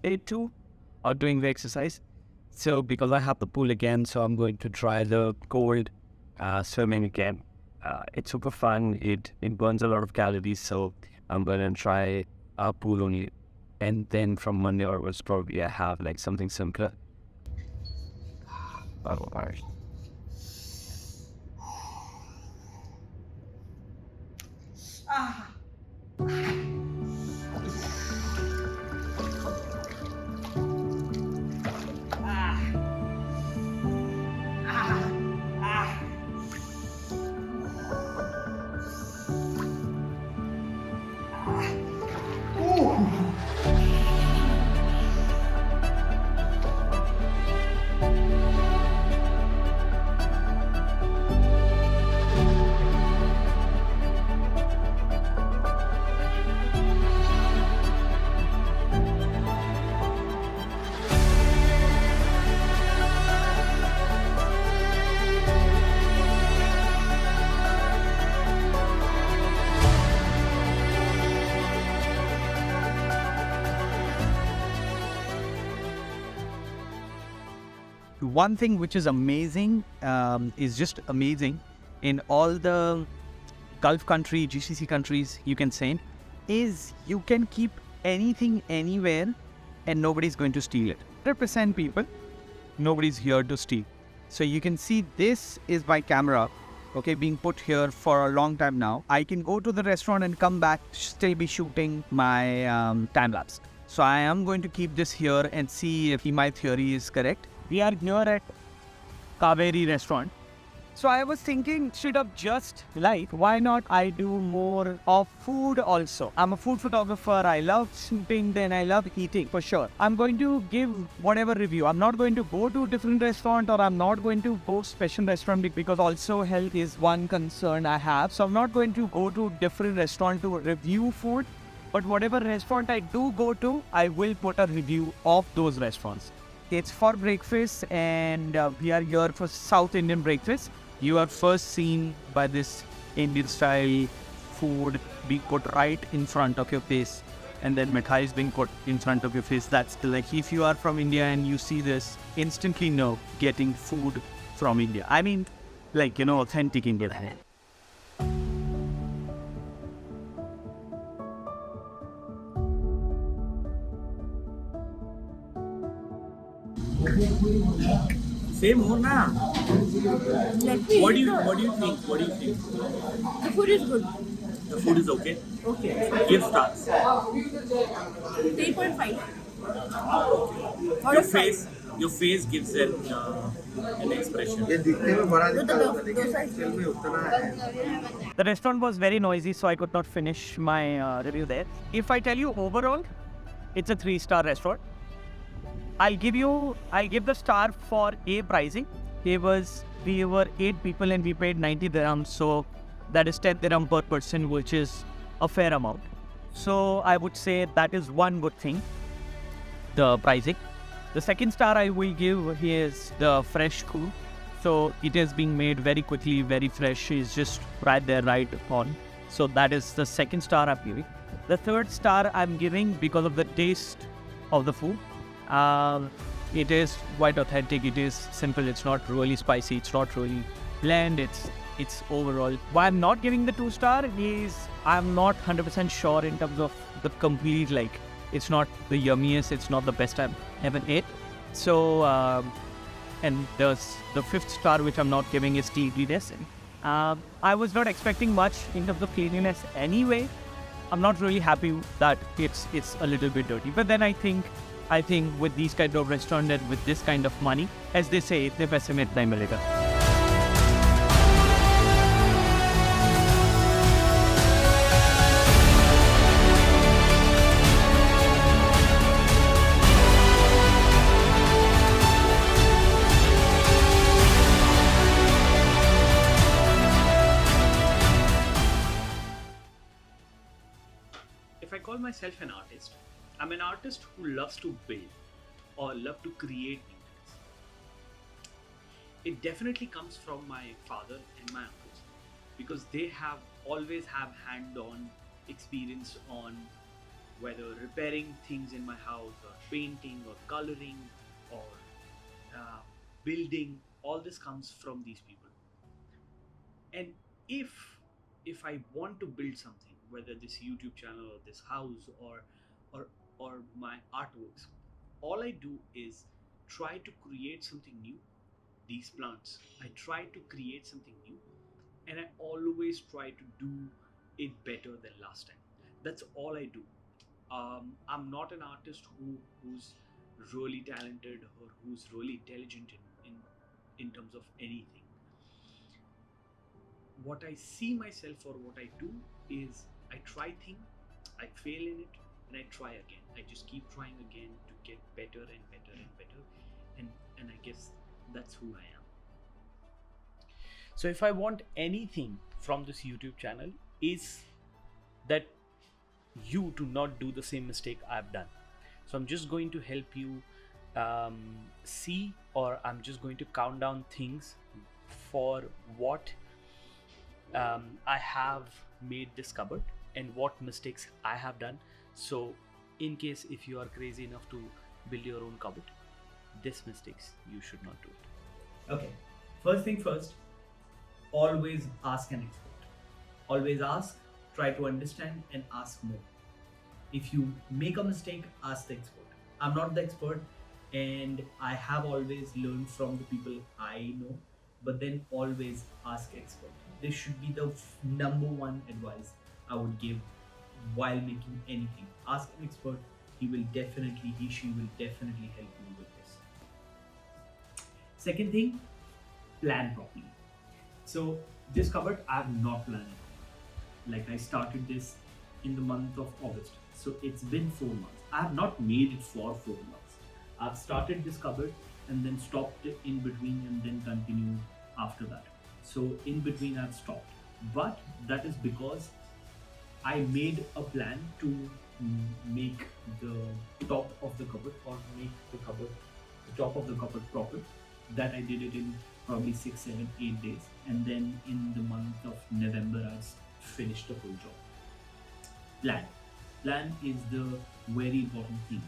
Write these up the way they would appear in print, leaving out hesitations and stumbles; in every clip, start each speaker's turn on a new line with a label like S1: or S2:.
S1: Day two of doing the exercise. So because I have the pool again, so I'm going to try the cold swimming again. It's super fun. It burns a lot of calories, so I'm gonna try pool only. And then from Monday onwards, probably I have like something simpler.
S2: One thing which is amazing, is just amazing in all the Gulf country, GCC countries, you can say, is you can keep anything anywhere and nobody's going to steal it. 100% people, nobody's here to steal. So you can see this is my camera, okay, being put here for a long time now. I can go to the restaurant and come back, still be shooting my time lapse. So I am going to keep this here and see if my theory is correct. We are here at Kaveri restaurant. So I was thinking, instead of just life, why not I do more of food also? I'm a food photographer. I love shooting, then I love eating for sure. I'm going to give whatever review. I'm not going to go to different restaurant, or I'm not going to go special restaurant, because also health is one concern I have. So I'm not going to go to different restaurant to review food. But whatever restaurant I do go to, I will put a review of those restaurants. It's for breakfast, and we are here for South Indian breakfast. You are first seen by this Indian style food being put right in front of your face, and then mithai is being put in front of your face. That's like, if you are from India and you see this, instantly know getting food from India. I mean, like, authentic Indian.
S3: Same or na? What do you think?
S4: The food is good.
S3: The food is okay.
S4: Okay.
S3: Give stars.
S4: 3.5.
S3: Your face gives it an expression.
S2: The restaurant was very noisy, so I could not finish my review there. If I tell you overall, it's a 3-star restaurant. I'll give the star for A pricing. We were 8 people and we paid 90 dirhams, so that is 10 dirham per person, which is a fair amount. So I would say that is one good thing, the pricing. The second star I will give is the fresh food. So it is being made very quickly, very fresh. It's just right there, right on. So that is the second star I'm giving. The third star I'm giving because of the taste of the food. It is quite authentic. It is simple. It's not really spicy. It's not really bland. It's overall. Why I'm not giving the 2-star is I'm not 100% sure in terms of the complete, like, it's not the yummiest. It's not the best I've ever ate. So, and the 5th star which I'm not giving is cleanliness. I was not expecting much in terms of cleanliness anyway. I'm not really happy that it's a little bit dirty. But then I think with these kind of restaurant and with this kind of money, as they say, itne paise mein itna hi milega.
S3: If I call myself an artist, I'm an artist who loves to build or love to create new things. It definitely comes from my father and my uncles, because they always have hand-on experience on whether repairing things in my house or painting or coloring or uh, building. All this comes from these people. And if if I want to build something, whether this YouTube channel or this house or or my artworks, all I do is try to create something new. These plants, I try to create something new, and I always try to do it better than last time. That's all I do. I'm not an artist who's really talented or who's really intelligent in terms of anything. What I see myself or what I do is I try things, I fail in it, and I try again. I just keep trying again to get better and better and better, and I guess that's who I am. So if I want anything from this YouTube channel is that you do not do the same mistake I've done. So I'm just going to help you see, or I'm just going to count down things for what I have made this cupboard and what mistakes I have done. So in case if you are crazy enough to build your own cupboard, these mistakes you should not do it. Okay, first thing first, always ask an expert. Always ask, try to understand and ask more. If you make a mistake, ask the expert. I'm not the expert, and I have always learned from the people I know, but then always ask expert. This should be the number one advice I would give while making anything. Ask an expert. He she will definitely help you with this. Second thing, plan properly. So this cupboard I have not planned. Like I started this in the month of August. So it's been 4 months. I have not made it for 4 months. I've started this cupboard and then stopped it in between and then continued after that. So in between I've stopped. But that is because I made a plan to make the top of the cupboard or make the top of the cupboard proper. That I did it in probably 6, 7, 8 days. And then in the month of November I finished the whole job. Plan is the very important thing.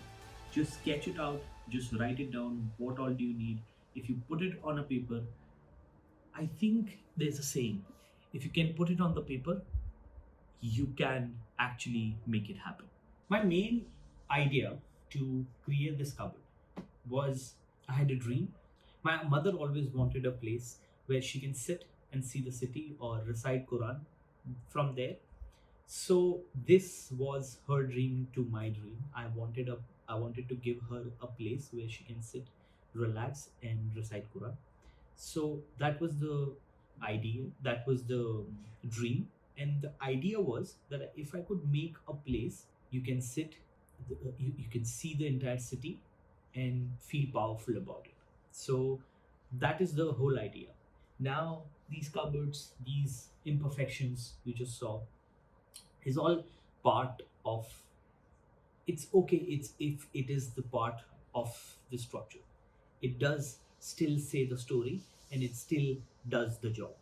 S3: Just sketch it out, just write it down, what all do you need. If you put it on a paper, I think there's a saying, if you can put it on the paper, you can actually make it happen. My main idea to create this cupboard was I had a dream. My mother always wanted a place where she can sit and see the city or recite Quran from there. So this was her dream to my dream. I wanted to give her a place where she can sit, relax, and recite Quran. So that was the idea. That was the dream, and the idea was that if I could make a place you can sit, you can see the entire city and feel powerful about it. So that is the whole idea. Now these cupboards, these imperfections you just saw, is all part of, it's okay, it's if it is the part of the structure, it does still say the story and it still does the job.